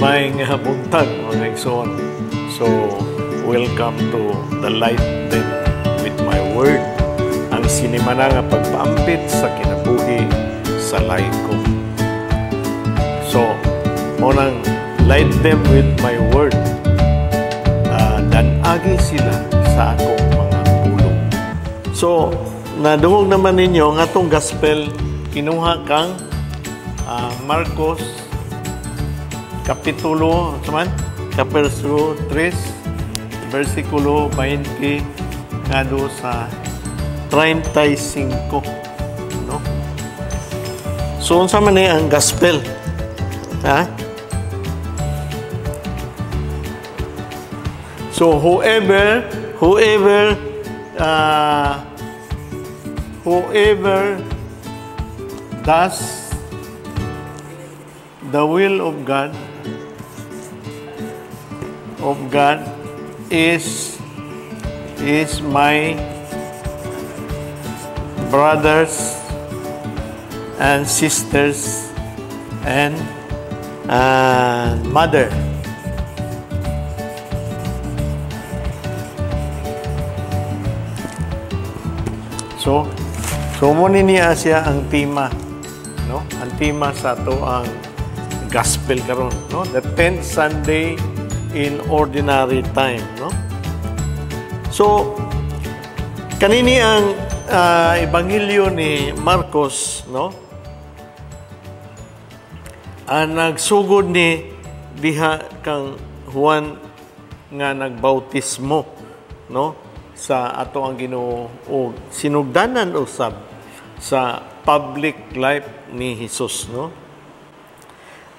May nga buntag, mga igsoon. So, welcome to the Light Them with my word. Ang sinimana nga pagpaampit sa kinabuhi sa laiko. So, munang light them with my word. Danagi sila sa akong mga pulong. So, nadungog naman ninyo nga itong gospel kinuha kang Marcos Kapitulo 3, versikulo 20 ngado sa 35. No? So, unsa man ang gospel? Ha? So, whoever does the will of God is my brothers and sisters and mother. So mo niya siya ang tema, no? Ang tema sa to ang gospel karon, no? The 10th Sunday in ordinary time, no? So kanini ang ebanghelyo ni Marcos, no? Ang nagsugod ni diha kang Juan nga nagbautismo, no? Sa ato ang Ginoo o sinugdanan usab sa public life ni Jesus, no?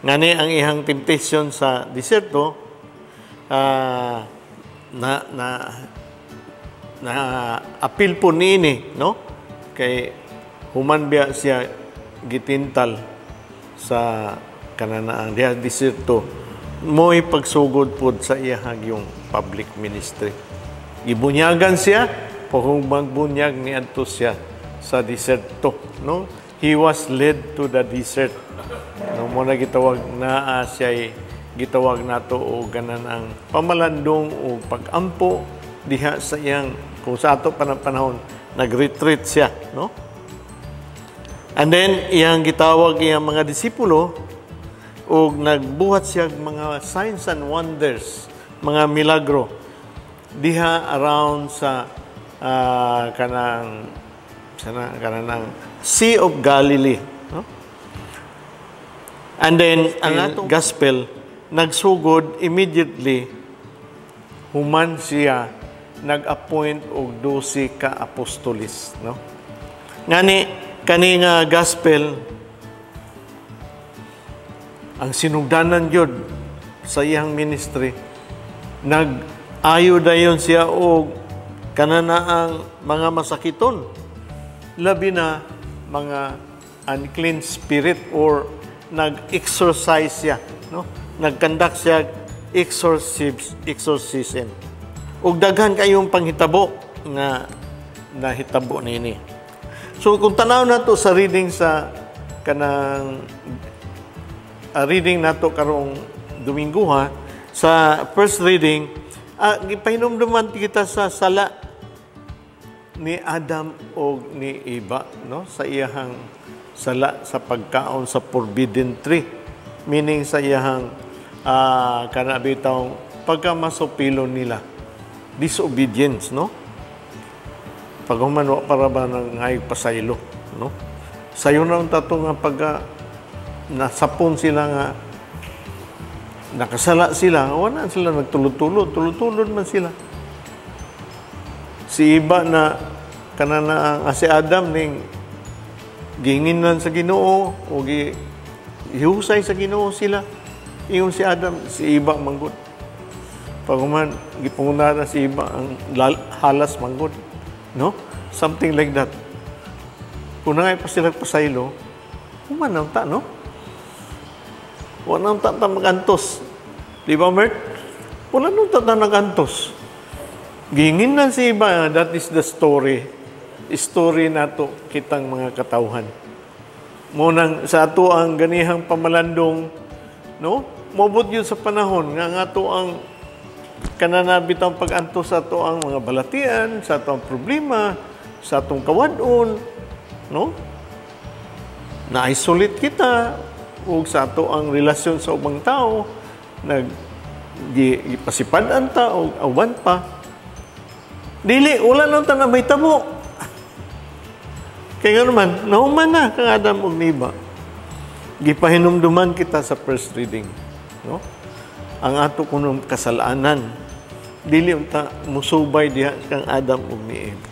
Ngani ang ihang temptation sa diserto na apil po niini, no? Kay human biya siya gitintal sa kananaang diha diserto mo'y pagsugod pod sa iyahang yung public ministry. Gibunyagan siya, kung magbunyag ni adto siya sa deserto, no? He was led to the desert. No, mo na gitawag na siya gitawag nato o ganan ang pamalandong o pagampo diha sa iyang kung sa ato panahon nag-retreat siya, no? And then iyang gitawag iyang mga disipulo o nagbuhat siya mga signs and wonders, mga milagro diha around sa kanang Sea of Galilee, no? And then ang atong gospel nagsugod immediately human siya nag-appoint og 12 ka apostolis, no? Ngani kani nga gospel ang sinugdanan gyud sa iyang ministry nag-ayo dayon siya og kananaang mga masakiton, labi na mga unclean spirit or nag-exorcise siya, no? Nag-conduct siya exorcism. Ug daghan kayong panghitabo nga nahitabo nini. So kung tanaw nato sa reading sa kanang reading nato karong Domingo sa first reading, gipahinumduman kita sa sala ni Adam o ni Eva, no? Sa iyahang sala sa pagkaon sa forbidden tree, meaning sa iyahang kanabitang pagkamasupilo nila, disobedience, no? Paghuman para ba nang hayag pasaylo, no? Sayo na tato nga nasapon sila nga nakasala sila, wala sila nagtulod-tulod man sila. Si Eva na kanana si Adam ning gihinginan sa Ginoo o gihusay sa Ginoo sila. Ingon si Adam, si Eva manggod. Paghuman gipunguna na si Eva ang halas manggod, no? Something like that. Kung nangay pa sila pasaylo, human ta, no? Wala nang tata magantos. Di ba, Mert? Wala nang tata nagantos. Gingin na si iba, that is the story. Story nato kitang mga katawhan. Munang sa ato ang ganihang pamalandong, no? mobot yun sa panahon nga to ang kananabit ang pag-anto sa to ang mga balatian, sa to ang problema, sa atong kawadon, no? Na-isolate kita, o sa to ang relasyon sa ubang tao, ipasipadan ta, o awan pa. Dili, wala nang ta na may tabo. Kaya nga naman, nahuman na kang Adam ug Eva. Gipahinumduman kita sa first reading, no? Ang ato kunong kasalanan, dili unta musubay diha kang Adam ug ni Eva.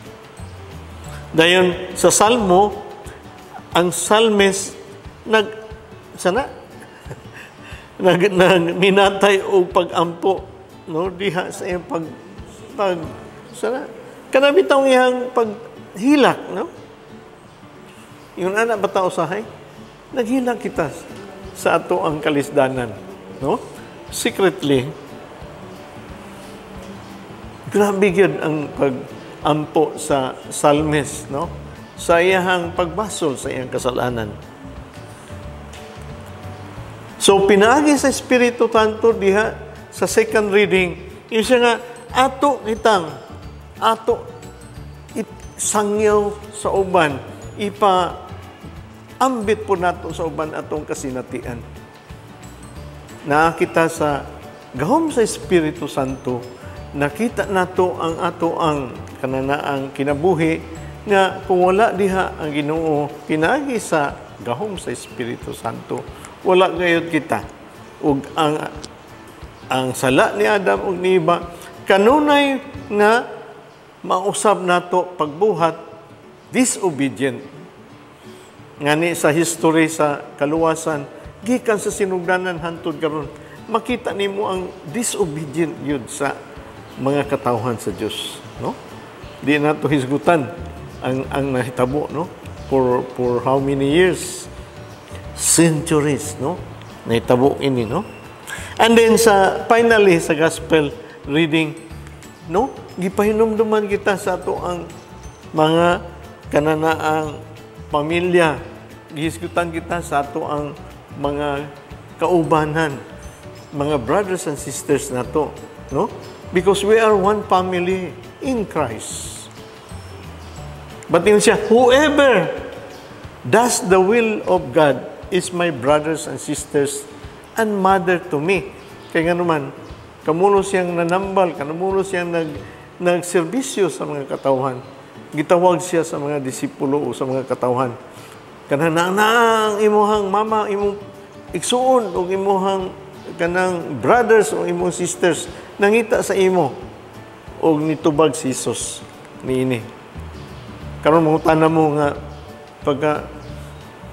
Dayon sa Salmo, ang psalmist minatay og pag-ampo, no, diha sa iyang kanami taong iyang paghilak, no? Yung anak bata usahay, naghilak kita sa ato ang kalisdanan, no? Secretly, grabe yun ang pag-ampo sa psalmist, no? Sa iyang pagbasol sa iyang kasalanan. So, pinaagi sa Espiritu Santo diha sa second reading, yung siya nga, ato sangyaw sa uban, ipa-ambit po nato sa uban atong kasinatian. Nakita sa gahom sa Espiritu Santo, nakita nato ang ato ang kananaang kinabuhi nga kung wala diha ang Ginoo pinaagi sa gahom sa Espiritu Santo, wala gayud kita ug ang sala ni Adam ug ni Eva kanunay nga mausab nato pagbuhat disobedient. Ngani sa history sa kaluwasan, gikan sa sinugdanan hantod karon, makita nimo ang disobedient yun sa mga katawhan sa Dios, no? Di nato hisgutan ang nahitabo, no? For how many years? Centuries, no? Nahitabo ini, no? And then finally sa gospel reading, no? Gipahinumduman kita sa ato ang mga kananaang pamilya. Gihisgutan kita sa ato ang mga kaubanan, mga brothers and sisters nato, no? Because we are one family in Christ. But yun siya, whoever does the will of God is my brothers and sisters and mother to me. Kaya nga naman, kamulo siyang nanambal, kamulo siyang nagserbisyo sa mga katawhan. Gitawag siya sa mga disipulo o sa mga katawhan. Kanang imuhang mama, imong igsuon o imuhang kanang brothers o imong sisters nangita sa imo o nitubag si Jesus niini. Karon mangutana mo nga pagka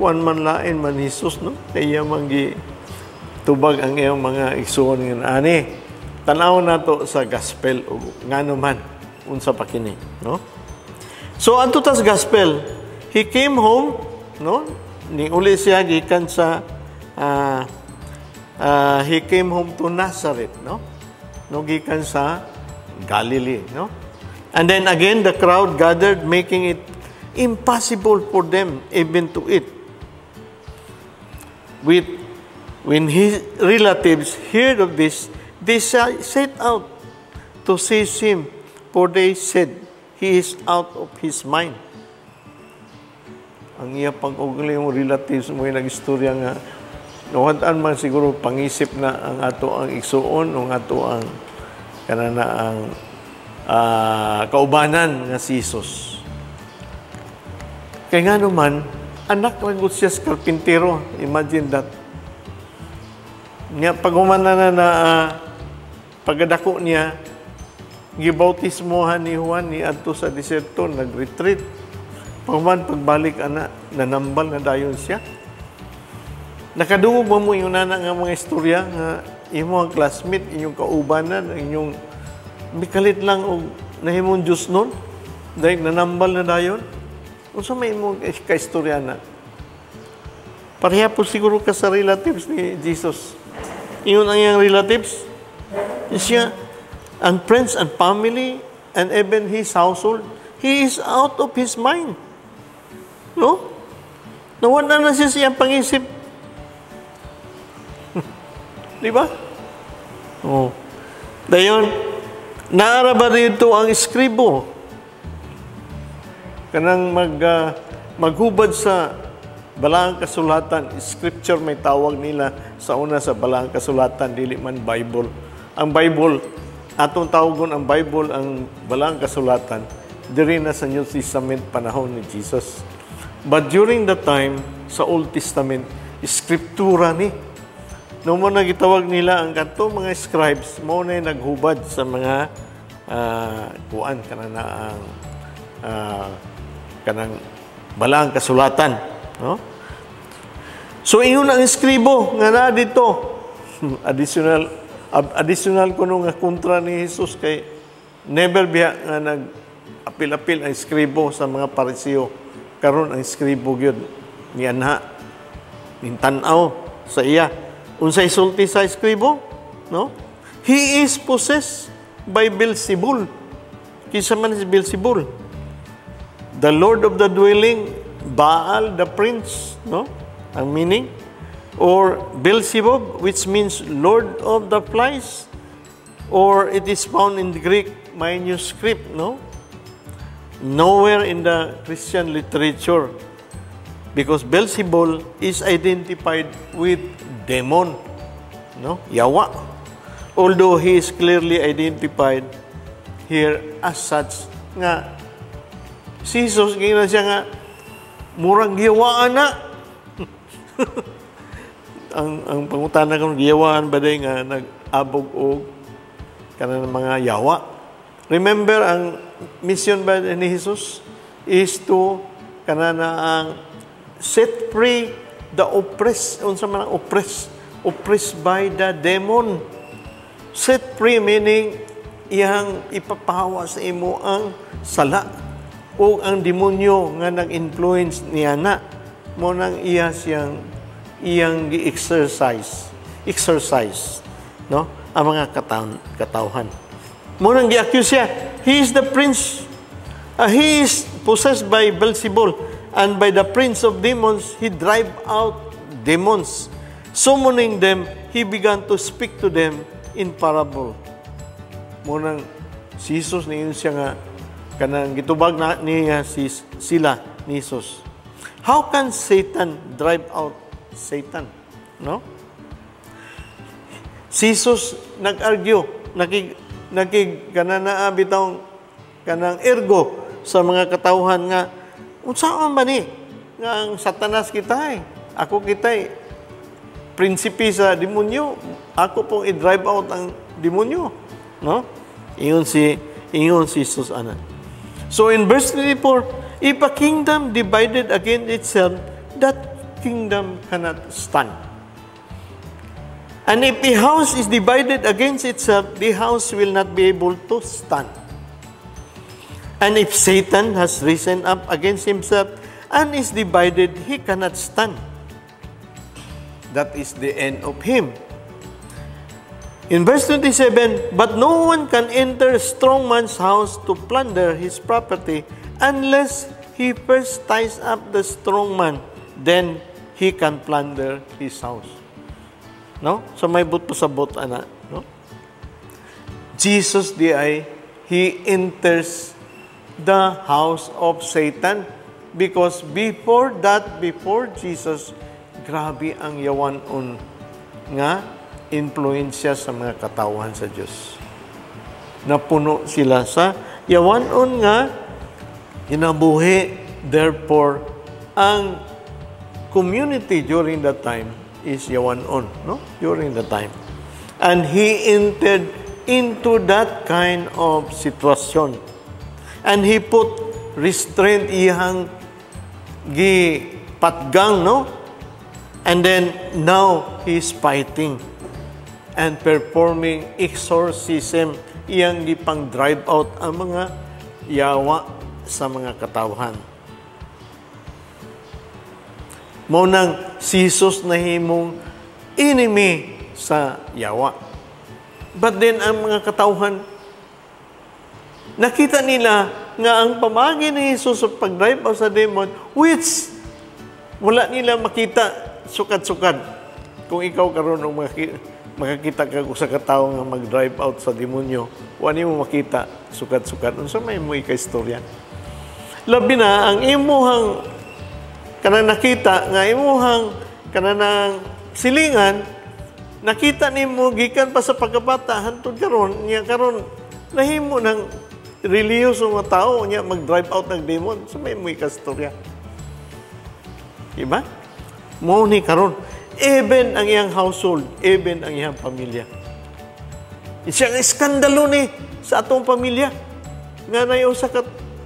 kuan man lain man Jesus, no? Kaya manggi tubag ang iyang mga igsuon nga ani. Tanaw nato sa gospel o ngano man unsa pa kini, no? So adto tas gospel, he came home, no? Ni uli siya gikan sa he came home to Nazareth, no? No gikan sa Galilee, no? And then again, the crowd gathered, making it impossible for them even to eat. When his relatives heard of this, they set out to seize him, for they said, he is out of his mind. Ang iya pag-ugli yung relatives mo yung nag-istorya nga, nawadaan man siguro pangisip na ang ato ang igsuon, ang ato ang kanana ang kaubanan nga si Jesus. Kaya nga naman, anak lang siya sa karpintero. Imagine that. Nga, pag-umana na pagdako niya, gibautismohan ni Juan ni adto sa deserto, nag-retreat. Pagbalik ana, nanambal na dayon siya. Nakadungog mo yung nana nga mga istorya nga imong classmate, inyong kaubanan, inyong mikalit lang og nahimong Diyos nun, dahil nanambal na dayon. Unsa may imong kaistorya na? Pareha po siguro ka sa relatives ni Jesus. Iyon ang iyang relatives. Siya, and friends and family, and even his household, he is out of his mind. No? Nawala na siya siyang pangisip. Di ba? Oh. Dayon, naara ba dito ang iskribo? Kanang maghubad sa Balaang Kasulatan, scripture may tawag nila sa una sa Balaang Kasulatan, dili man Bible. Ang Bible, atong tawagon ang Bible, ang Balaang Kasulatan, diri na sa New Testament panahon ni Jesus. But during the time, sa Old Testament, scriptura ni. Nung mo nagitawag nila ang kanto mga scribes, mo na naghubad sa mga kuan kanang Balaang Kasulatan, no? So ingon ang iskribo nga na dito additional kuno nga kontra ni Jesus kay never biya nga nag-apil-apil ang iskribo sa mga Pariseo. Karon ang iskribo gyud ni anha nintanaw sa iya. Unsay sulti sa iskribo? No? He is possessed by Beelzebul. Kinsa man si Beelzebul? The Lord of the dwelling, Baal, the prince, no? Ang meaning. Or Beelzebub, which means Lord of the flies. Or it is found in the Greek manuscript, no? Nowhere in the Christian literature. Because Beelzebul is identified with demon, no? Yawa. Although he is clearly identified here as such nga si Jesus gina siya nga murang giyawaan na. ang pangutana kung giyawaan ba day nga nag-abog og kanang mga yawa. Remember ang mission ba ni Jesus is to kanana ang set free the oppressed, unsa man ang oppressed by the demon. Set free meaning iyang ipapahawa sa imo ang sala o ang demonyo nga nag-influence niya na mo nang iyang exercise, no? Ang mga katawhan. Mo nang gi-accuse siya, he is the prince. He is possessed by Beelzebul, and by the prince of demons, he drive out demons. Summoning them, he began to speak to them in parable. Mo nang si Jesus niyon siya nga kanang gitubag na niya sila ni Jesus. How can Satan drive out Satan? No? Si Jesus nag-argue, kanana bitong kanang ergo sa mga katawhan nga unsaon ba ni nga ang Satanas kita ako kita prinsipe sa demonyo, ako pong i-drive out ang demonyo, no? Ingon si Jesus ana. So in verse 34, if a kingdom divided against itself, that kingdom cannot stand. And if a house is divided against itself, the house will not be able to stand. And if Satan has risen up against himself and is divided, he cannot stand. That is the end of him. In verse 27, but no one can enter a strong man's house to plunder his property unless he first ties up the strong man, then he can plunder his house. No? So may but sa but ana, no? Jesus he enters the house of Satan because before Jesus, grabe ang yawanon nga influensya sa mga katawhan sa Diyos. Napuno sila sa yawanon nga inabuhi. Therefore, ang community during that time is yawanon, no? During the time. And he entered into that kind of situation. And he put restraint iyang gipatgang, no? And then now he is fighting and performing exorcism, iyang gipang drive out ang mga yawa sa mga katawhan. Mao nang si Jesus nahimong enemy sa yawa. But then ang mga katawhan nakita nila nga ang pamagi ni Jesus sa pag-drive out sa demon, which wala nila makita sukad-sukad. Kung ikaw karon makakita ka sa katao nga mag-drive out sa demonyo, wala mo makita, sukat-sukat. Unsa may mo ika-istorya? Labi na, ang imuhang kanang nakita, nga imuhang kanang silingan, nakita ni mo, gikan pa sa pagkabata, hantod karon niya karon nahimo ng reliyoso nga tao, niya mag-drive out ng demon, so may mo ika-istorya. Diba? Mo ni karon. Even ang iyang household, even ang iyang pamilya. Siya ang iskandalo ni sa atong pamilya. Nga na yung sa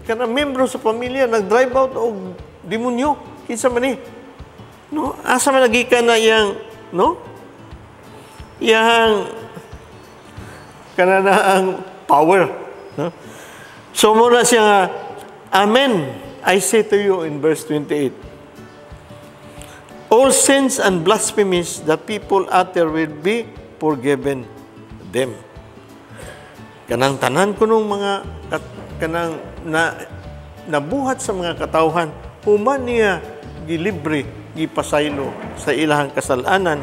kanang membro sa pamilya, nag-drive out o demonyo. Kinsa man ni. No? Asa man nagikan na iyang, no? Iyang kanang power. No? So muna siya nga, Amen, I say to you in verse 28, all sins and blasphemies that people utter will be forgiven them. Kanang tanan ko nung mga kanang nabuhat sa mga katawhan, human niya gilibre, gipasaylo sa ilahang kasalanan,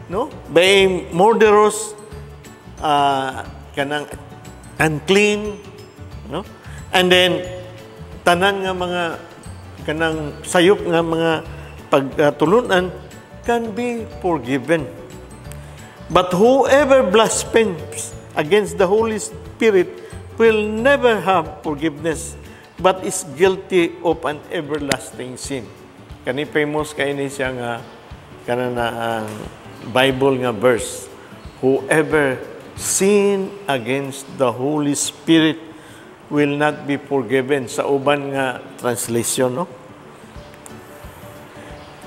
no? By murderous, kanang unclean, no? And then tanan nga mga kanang sayop nga mga pagtulunan can be forgiven. But whoever blasphemes against the Holy Spirit will never have forgiveness, but is guilty of an everlasting sin. Kani famous kay ni siya nga kanana ang Bible nga verse. Whoever sin against the Holy Spirit will not be forgiven. Sa uban nga translation, no?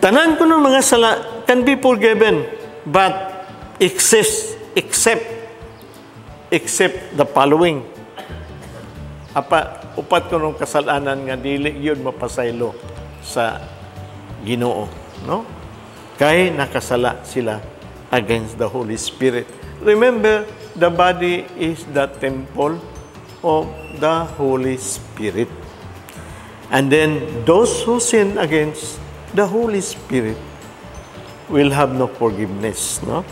Tanan ko ng mga sala can be forgiven, but except the following. Upat ko ng kasalanan nga dili yun mapasaylo sa Ginoo, no? Kay nakasala sila against the Holy Spirit. Remember, the body is the temple of the Holy Spirit. And then those who sin against the Holy Spirit will have no forgiveness, no?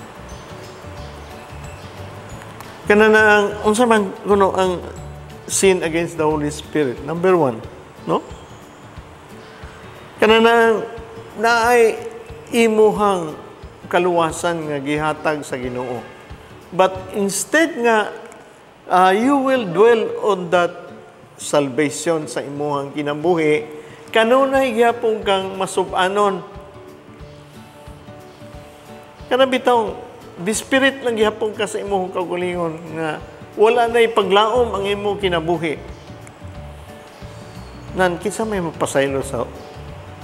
Kanana ang unsa man kuno ang sin against the Holy Spirit. Number 1, no? Kanana naay imuhang kaluwasan nga gihatag sa Ginoo. But instead nga you will dwell on that salvation sa imuhang kinabuhi, kanunay gyapon kang masub-anon. Kana bitaw, the Spirit lang gyapon ka sa imong kaugalingon nga wala na'y paglaom ang imong kinabuhi. Nan kinsa may mapasaylo sa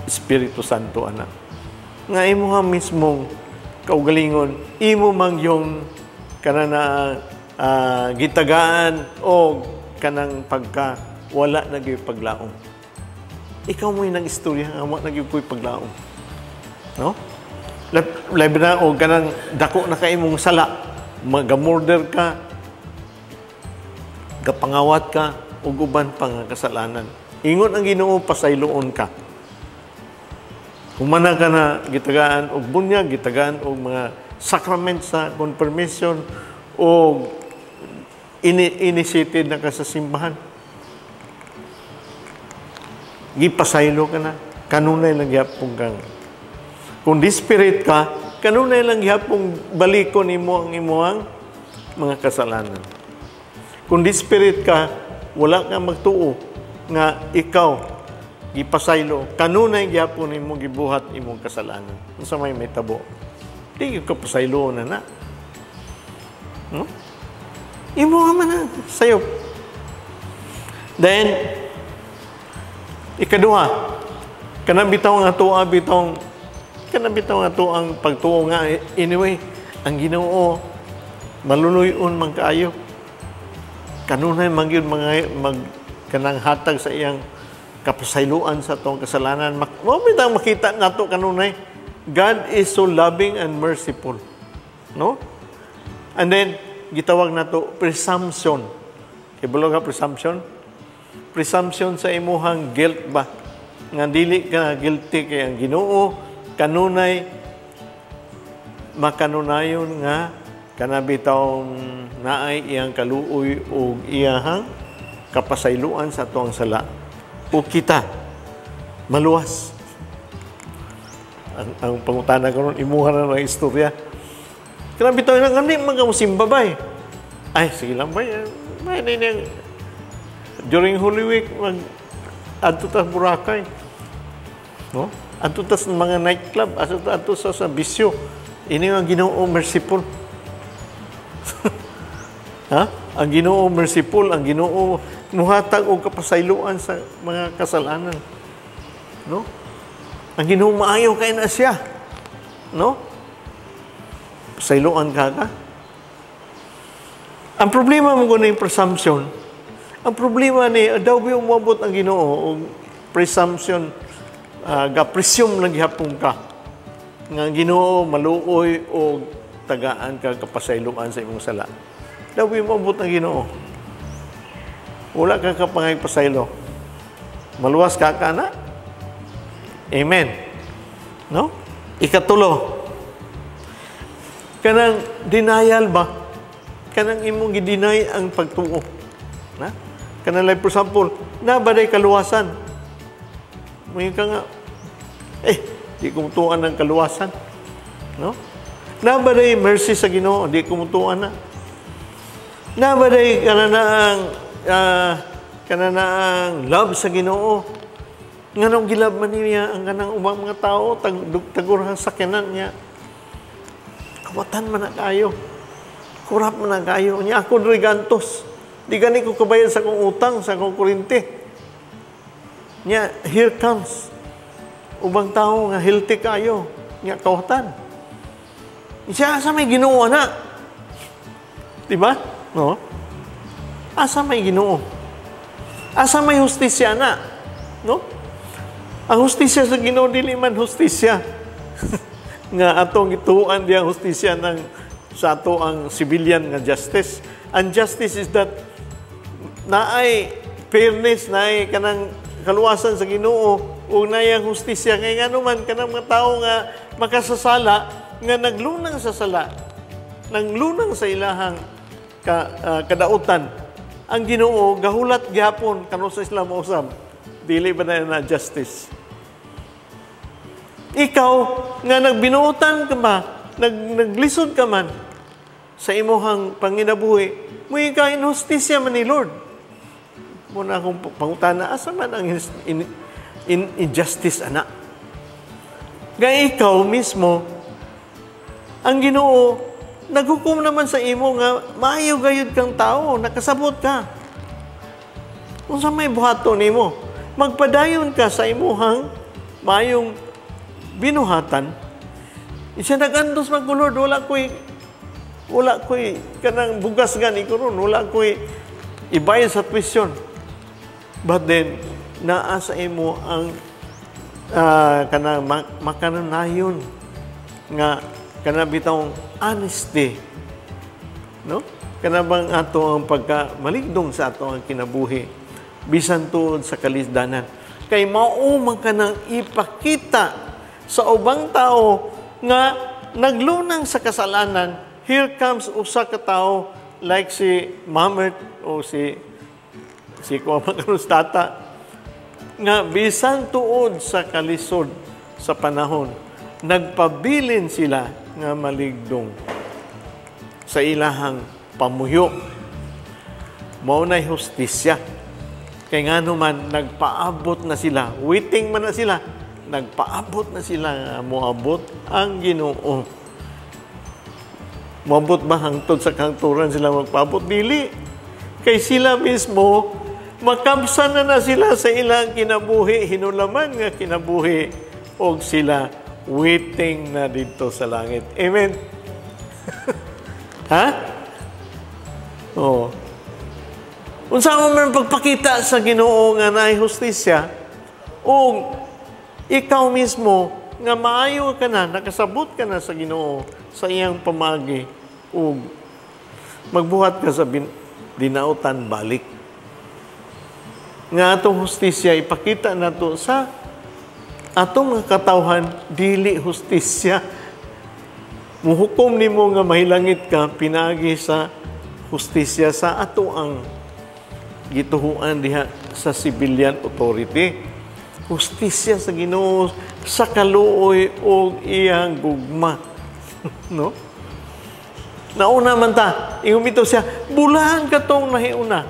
Espiritu Santo ana. Nga imo mismong kaugalingon, imo mang yung kanana gitagaan o kanang pagka wala na gyud paglaom. Ikaw mo'y nang istorya nga mo nagyud ko'y paglaom. No? Labi na o kanang dako na kay imong sala, magamurder ka, kapangawat ka, o uban pa nga kasalanan. Ingon ang Ginoo, pasayloon ka. Humana ka na gitagaan og bunyag, gitagaan og mga sacrament sa confirmation o initiated na ka sa simbahan. Gipasaylo ka na, kanunay lang gyapon kang. Kung di-spirit ka, kanunay lang gyapon balikon imo ang imuang mga kasalanan. Kung di-spirit ka, wala kang magtuo nga ikaw gipasaylo, kanunay gyapon imo gibuhat imong kasalanan. Unsa may tabo? Di ka pasaylo na. No? Imo man na sayo. Then ikaduha, kanang bitaw nga ang pagtuo nga anyway, ang Ginoo maluluyon man kaayo. Kanunay man gyud mga kanang hatag sa iyang kapasayloan sa atong kasalanan. Mao bitang makita nato kanunay, God is so loving and merciful. No? And then gitawag nato presumption. Ibalo nga presumption? Presumption sa imuhang guilt ba? Nga dili ka guilty kay ang Ginoo kanunay makanunayon nga kanabitawng naay iyang kaluoy o iyahang kapasayloan sa atong sala. O kita, maluwas. Ang pangutana ko ron, imuha na ng istorya. Kanabitawng na kami, magkamusimba ba eh? Ay, sige lang ba yan? During Holy Week, adto ta Boracay. No? Adto ta sa mga nightclub, adto sa bisyo. Ini ang Ginoo merciful. Ha? Ang Ginoo merciful, ang Ginoo nuhatag og kapasayloan sa mga kasalanan. No? Ang Ginoo maayo kay na siya. No? Pasayloan ka. Ang problema mo kuno yung presumption. Ang problema ni daw bi umabot ang Ginoo og presumption, ga-presume lang gihapon ka nga ang Ginoo maluoy og tagaan ka kapasayloan sa imong sala. Daw bi umabot ang Ginoo. Wala ka kapangay pasaylo. Maluwas ka na. Amen. No? Ikatulo. Kanang denial ba? Kanang imong gi-deny ang pagtuo. Na? Kanang like for example, na baday kaluwasan. May ka nga, di kumutuan ng kaluwasan. No? Na baday mercy sa Ginoo, di kumutuan na. Na baday kananaang love sa Ginoo. Nganong gilab man niya ang kanang ubang mga tao, tagurang sakyanan niya. Kawatan man na kayo. Kurap man na kayo. Niya ako rigantos. Di gani ko kabayan sa kong utang, sa kong kurinte. Niya, here comes. Ubang tao nga healthy kayo. Niya, kawatan. Siya, asa may Ginoo na? Diba? No? Asa may Ginoo? Asa may hustisya na? No? Ang hustisya sa Ginoo, dili man hustisya. Nga atong ituan diya hustisya ng sa ato ang civilian nga justice. Ang justice is that naay fairness, naay kanang kaluwasan sa Ginoo o naay ang hustisya. Kaya nga naman, kanang mga tao nga makasasala, nga naglunang sa sala, naglunang sa ilahang kadautan, ang Ginoo gahulat gyapon kano sa Islam usab, dili ba na justice? Ikaw nga nagbinuotan ka ba, naglisod ka man sa imuhang panginabuhi, mo ikaw inhustisya man ni Lord. Muna akong pangutana, asa man ang injustice, anak? Gaya ikaw mismo, ang Ginoo, naghukom naman sa imo nga, maayo gayud kang tao, nakasabot ka. Kung sa may buhato nimo, magpadayon ka sa imuhang maayong binuhatan, siya nag-andos mag-Lord, wala ko'y kanang bugas gani ko ron, wala ko'y ibayan sa tuition. But then, naasa imo ang kanang makananayon nga kanang bitawng honesty. No? Kanabang ato ang pagkamaligdong sa ato ang kinabuhi, bisan tuod sa kalisdanan. Kay mauman ka nang ipakita sa ubang tao nga naglunang sa kasalanan. Here comes usa ka tao like si Mamert o si Kumakarustata nga bisan tuod sa kalisod sa panahon, nagpabilin sila nga maligdong sa ilahang pamuyo. Maunay hustisya. Kay nga naman, nagpaabot na sila. Waiting man na sila. Nagpaabot na sila nga moabot ang Ginoo. Moabot ba hangtod sa kanturan sila magpaabot? Dili. Kay sila mismo, makabsan na sila sa ilang kinabuhi, hinulaman nga kinabuhi, o sila waiting na dito sa langit. Amen? Ha? Oo. Unsa mo man pagpakita sa Ginoo nga naay hustisya, o ikaw mismo nga maayo ka na, nakasabot ka na sa Ginoo sa iyang pamagi, o magbuhat ka sa dinautan balik. Nga atong hustisya, ipakita na to sa atong mga katawhan, dili hustisya. Muhukom nimo nga mahilangit ka pinaagi sa hustisya sa ato ang gituhuan diha sa civilian authority. Hustisya sa Ginoo sa kaluoy o iyang gugma. No? Nauna man ta, ingumito siya, bulahan katong nahiuna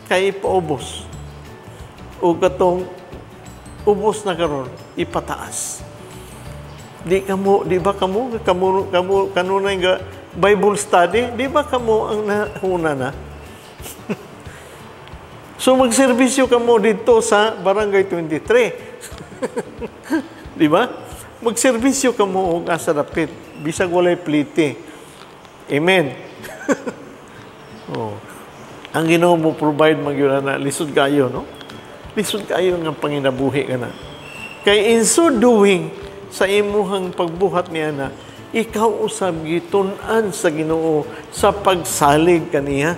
kay ipaubos. O katong ubos na karon ipataas. Di ba kamo kanunay nga Bible study, di ba kamo ang nahuna na? So magserbisyo kamo dito sa Barangay 23. Di ba? Magserbisyo kamo og asa dapit bisag walay plite. Amen. Oh. Ang Ginoo mo provide magyud na lisod kayo, no? Lisod kayo nga panginabuhi kana. Kay in so doing sa imuhang pagbuhat niya na ikaw usab gitun-an sa Ginoo sa pagsalig kaniya.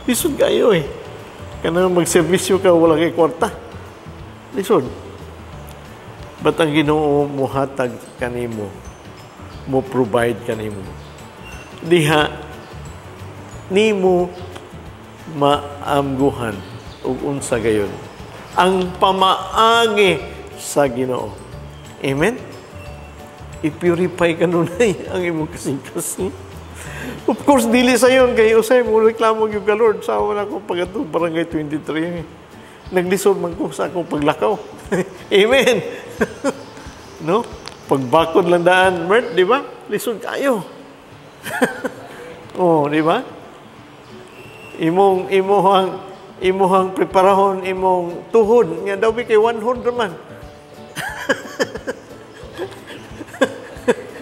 Lisod kayo eh. Kanang magserbisyo ka wala kay kwarta. Lisod. But ang Ginoo mo hatag kanimo, mo provide kanimo. Diha nimo maamguhan ug unsa gayon ang pamaagi sa Ginoo. Amen. I-purify kanunay ang imong kasing-kasing. Of course, dili sa yon kay usay mo reklamo gyud ka Lord sa wala ko pagadto Barangay 23. Naglisod man ko sa akong paglakaw. Amen. No? Pagbakod lang daan, Mert, di ba? Lisod kayo. Oh, di ba? Imuhang preparahon, imong tuhod. Nga daw kay 100 naman.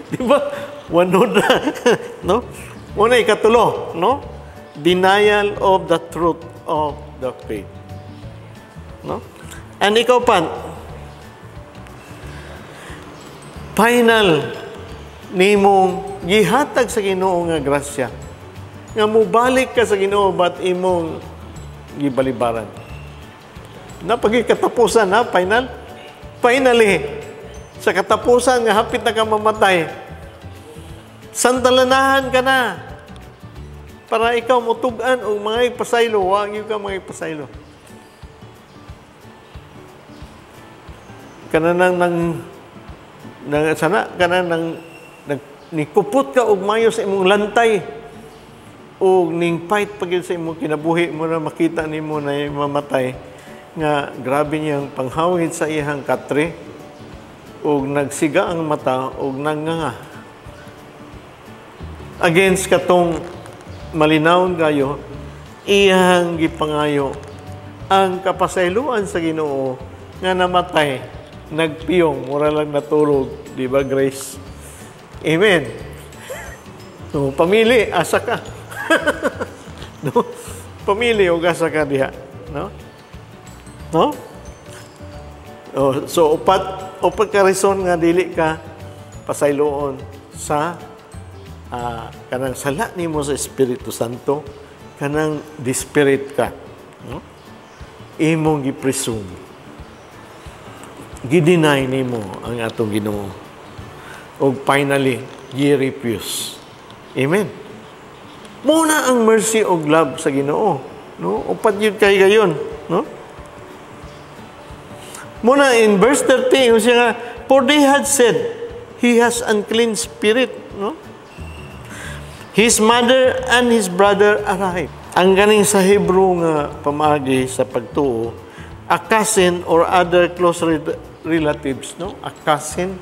Di ba? 100. No? Una, ikatulo, no? Denial of the truth of the faith. No? And ikaw pa, final nimong gihatag sa Ginoo nga grasya. Nga mubalik ka sa Ginoo bat imong gibalibaran. Napagikatapusan na, final. Finally, sa katapusan nga hapit na ka mamatay, santalanahan ka na para ikaw mutugan o mga ipasaylo, wag yung ka mga ipasaylo. Nikupot ka og mayo sa imong lantay o ning fight pagid sa imong kinabuhi mo na makita nimo na mamatay nga grabe niyang panghawid sa iyang katre og nagsiga ang mata og nanganga against katong malinawon kayo iyang gipangayo ang kapasayloan sa Ginoo nga namatay nagpiyong mura lang natulog, di ba, Grace? Amen. So, pamili, asa ka. No? Pamili, o asa ka diha. No? No? Oh, so, upat ka reason nga dili ka pasayloon sa kanang sala nimo sa Espiritu Santo, kanang dispirit ka. No? Imong gi-presume. Gidinay nimo ang atong Ginoo. O finally, gi-refuse. Amen. Muna ang mercy o love sa Ginoo, no? Upat yun kay gayon, no? Muna in verse 30, siya nga, for they had said, he has unclean spirit, no? His mother and his brother arrived. Ang ganing sa Hebrew nga pamaagi sa pagtuo, a cousin or other close relatives, no? A cousin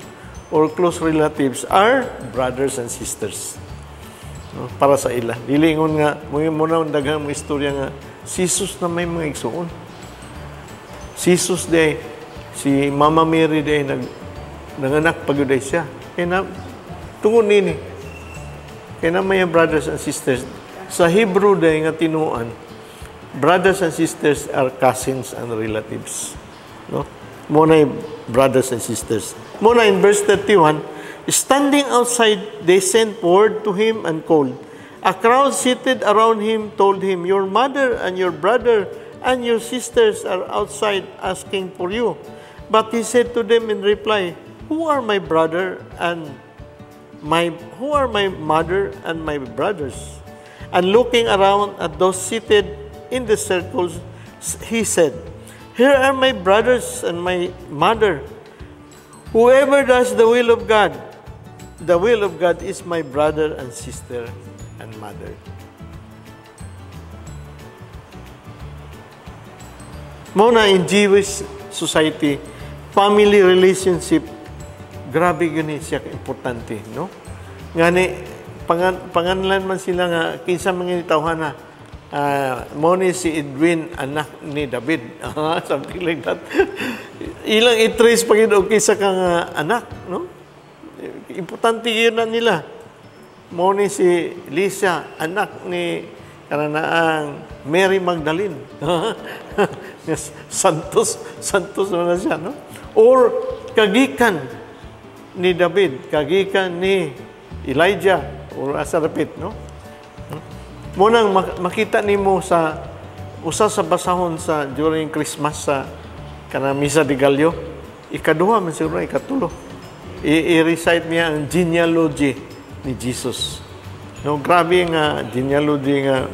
or close relatives are brothers and sisters. No? Para sa ila. Dilingon nga, muna ang daghang mga istorya nga, si Jesus na may mga igsuon. Si Jesus day, si Mama Mary day, nanganak pagyuday siya. Kaya na, tungon nini. Kaya na may brothers and sisters. Sa Hebrew day nga tinuan, brothers and sisters are cousins and relatives. No? Muna brothers and sisters. Muna in verse 31, standing outside, they sent word to him and called. A crowd seated around him told him, your mother and your brother and your sisters are outside asking for you. But he said to them in reply, who are my brother and who are my mother and my brothers? And looking around at those seated in the circles, he said, here are my brothers and my mother. Whoever does the will of God is my brother and sister and mother. Muna in Jewish society, family relationship, grabe yun siya importante, no? Ngani, panganlan man sila nga, kinsa mga nitawhan na, mo ni si Edwin, anak ni David. Something like that. Ilang i-trace pag yun, okay sa kang anak, no? Importante yun na nila. Mo ni si Lisa, anak ni kananaang Mary Magdalene. Santos na siya, no? Or kagikan ni David, kagikan ni Elijah, or asarapit, no? Munang makita nimo sa usa sa basahon sa during Christmas sa kana Misa de Gallo, ikaduha man siguro ikatulo. I-recite niya ang genealogy ni Jesus. No, grabe nga genealogy nga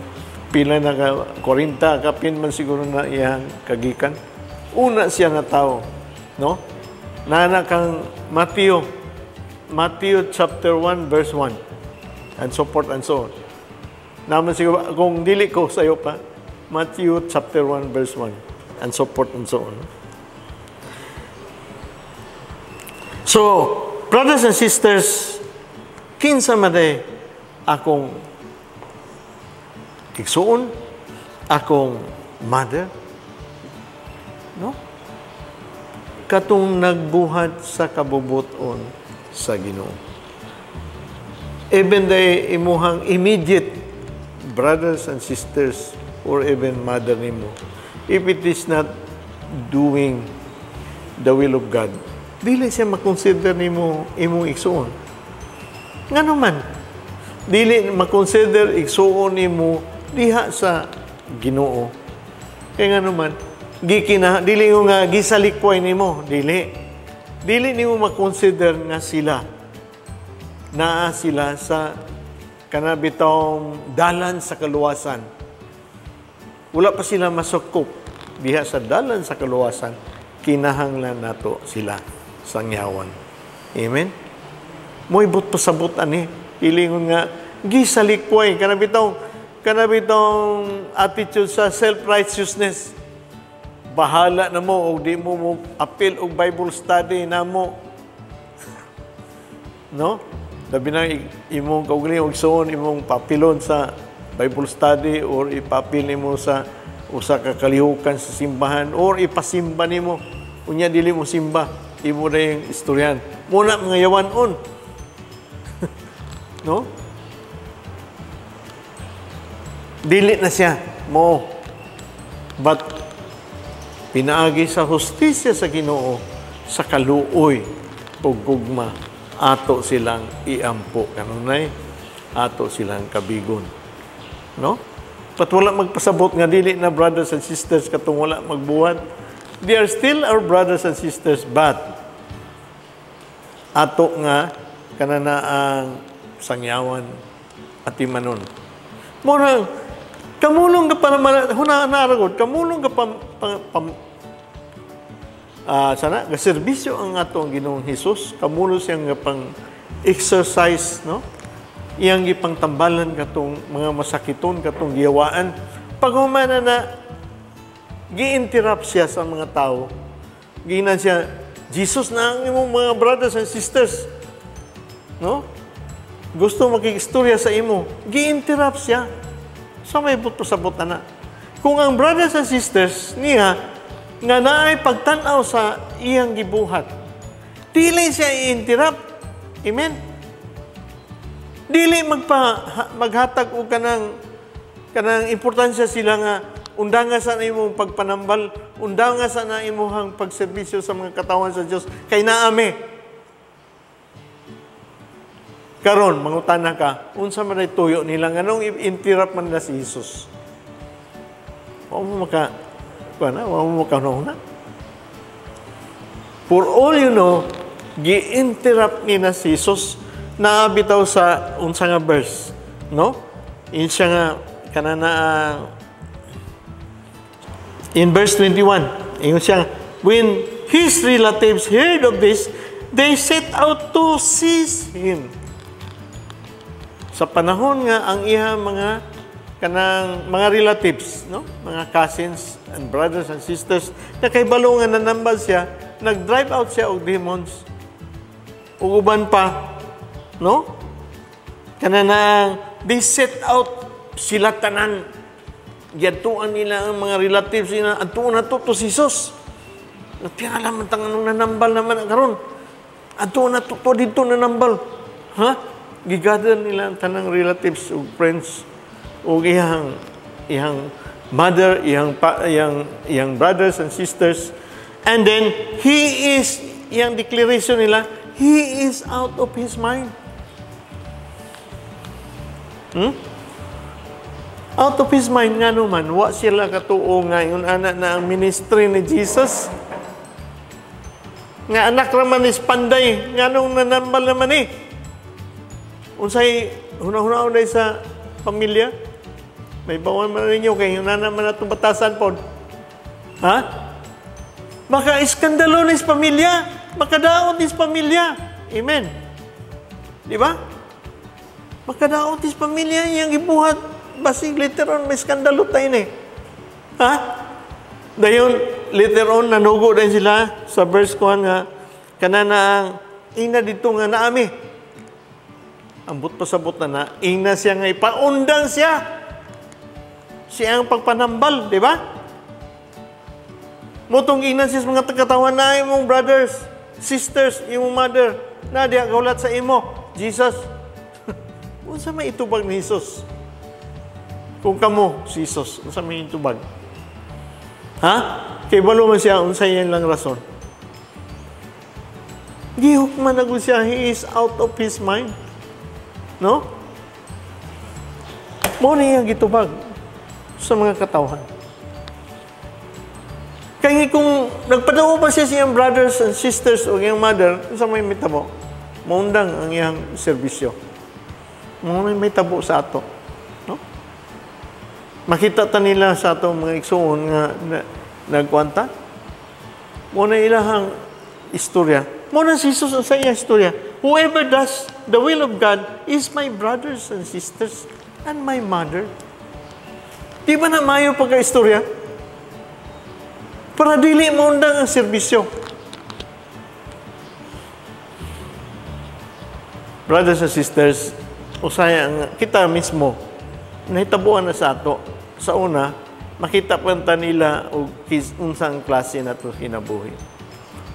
pila na ka 40 kapin man siguro na iyang kagikan. Una siya nga tao, no? Nana kang Matthew chapter 1 verse 1 and so forth and so on. Naman siguro kung dili ko sa iyo pa, Matthew chapter 1 verse 1 and so forth and so on. So, brothers and sisters, kinsa maday akong igsuon, akong mother, no? Katong nagbuhat sa kabubuton sa Ginoo. Even the imuhang immediate brothers and sisters or even mother nimo, if it is not doing the will of God, dili siya makonsider nimo imong igsuon. Nga naman, dili makonsider igsuon nimo diha sa Ginoo. Kaya nga naman, dili mo nga gisalikway nimo, dili nimo makonsider nga sila naa sila sa kanabitong dalan sa kaluwasan. Wala pa sila masukop diha sa dalan sa kaluwasan, kinahanglan nato sila sangyawan. Amen? Mo'y but pasabot ani, ilingon nga gisalikway kanabitong attitude sa self-righteousness. Bahala na mo o di mo appeal og Bible study na mo. No? Labi na imong kaugaling og suon imong papilon sa Bible study or ipapil nimo sa usa ka kalihukan sa simbahan or ipasimba nimo unya dili mo simba imo na yung istoryan muna mga yawanon. No? Dili na siya mo, but pinaagi sa hustisya sa Ginoo sa kaluoy ug gugma ato silang iampo kanunay, ato silang kabigon. No? Pat wala magpasabot nga dili na brothers and sisters katong wala magbuhat. They are still our brothers and sisters, but ato nga kanana ang sangyawan at imanon. Murang kamulong ka pa naman, hunaan kamulong ka sana, gaserbisyo ang atong Ginoong Hesus, kamulo siyang pang exercise, no? Iyang gipang tambalan katong mga masakiton, katong giyawaan. Pag humana na, gi-interrupt siya sa mga tao. Ginan siya, Jesus na ang imong mga brothers and sisters. No? Gusto makikistorya sa imo. Gi-interrupt siya. So may buto sa buta na. Kung ang brothers and sisters niya, nga naay pagtanaw sa iyang gibuhat, dili siya i-interrupt. Amen? Dili maghatag o kanang importansya sila nga undanga sa na imong pagpanambal, undanga sa na imong pagserbisyo sa mga katawan sa Dios kay naame. Karon mangutana ka, unsa man ay tuyo nila nganong i-interrupt man na si Jesus? O mo na. For all you know, gi-interrupt ni na si Jesus naabitaw sa unsa nga verse, no? In siya nga kanana in verse 21, ingon siya, when his relatives heard of this, they set out to seize him. Sa panahon nga ang iya mga kanang mga relatives, no? Mga cousins and brothers and sisters, na kay balungan na nambal siya, nag-drive out siya og demons. Ug uban pa, no? Kanang they set out sila tanan. Giadtuan nila ang mga relatives nila, adtuon na to si Jesus. Nagtingala man tang anong nanambal naman karon. Adtuon na to dito nanambal. Ha? Gigather nila ang tanang relatives ug friends ug iyang mother, iyang brothers and sisters. And then he is, iyang declaration nila, he is out of his mind. Out of his mind nga naman, wa sila katuo nga yung anak na ang ministry ni Jesus. Nga anak naman is panday, nga nung nanambal naman unsay hunahuna day sa pamilya. May bawan man ninyo kay yung nana man atong batasan po. Ha? Baka iskandalo ni pamilya, makadaot ni pamilya. Amen. Di ba? Makadaot ni pamilya yang gibuhat. Basig later on may skandalo tayo ni. Ha? Dayon later on nanugo din sila sa verse 1 nga kanana ang ina dito nga naami. Ambot pa sabot na ina siya nga ipaundang siya. Siya ang pagpanambal, di ba? Mutong ina siya mga tagatawan na imong brothers, sisters, imong mother, na diya kaulat sa imo, Jesus. Unsa may itubag ni Jesus? Kung kamo, si Jesus, unsa may itubag? Ha? Kay balo man siya, unsa yan lang rason. Gihok man na siya, he is out of his mind. No? Muna yung gitubag sa mga katawhan. Kaya kung nagpadawo pa siya siyang brothers and sisters o iyang mother, sa may tabo, maundang ang iyang serbisyo. May tabo sa ato. No? Makita ta nila sa ato mga igsoon nga nagkwanta. Muna ilahang istorya. Muna si Jesus sa iyang istorya. Whoever does the will of God is my brothers and sisters and my mother. Di ba na mayo pagka-istorya? Para dili mo undang ang serbisyo. Brothers and sisters, usaya ang kita mismo, nahitabuan na sa ato. Sa una, makita pa nila o unsang klase na ito hinabuhi.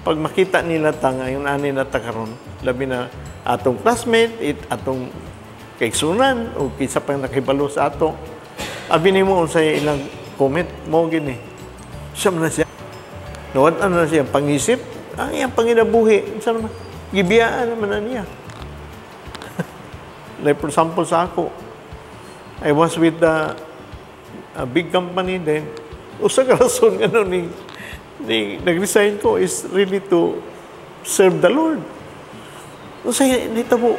Pag makita nila tanga, yung ani na takaron, labi na atong classmate, atong kaigsunan, o kisa pang nakibalo sa ato, abi ni mo unsay ilang comment mo gini. Siya man na siya. Nawad na siya pangisip, ang iyang panginabuhi. Sa naman, gibiyaan naman na niya. Like for example sa ako, I was with a big company then. Usa ka rason nga nun nag-resign ko is really to serve the Lord. Usay dito po,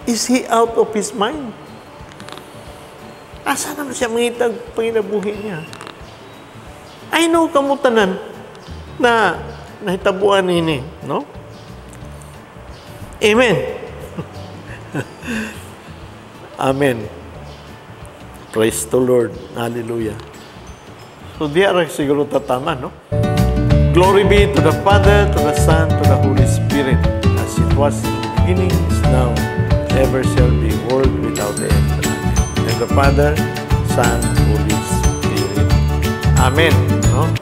is he out of his mind? Asa naman siya mangitag panginabuhi niya? I know kamutanan na nahitabuan ini, no? Amen. Amen. Praise the Lord. Hallelujah. So, diya rin siguro tatama, no? Glory be to the Father, to the Son, to the Holy Spirit, as it was in the beginning, is now, ever shall be, world without end. And the Father, Son, Holy Spirit. Amen. No?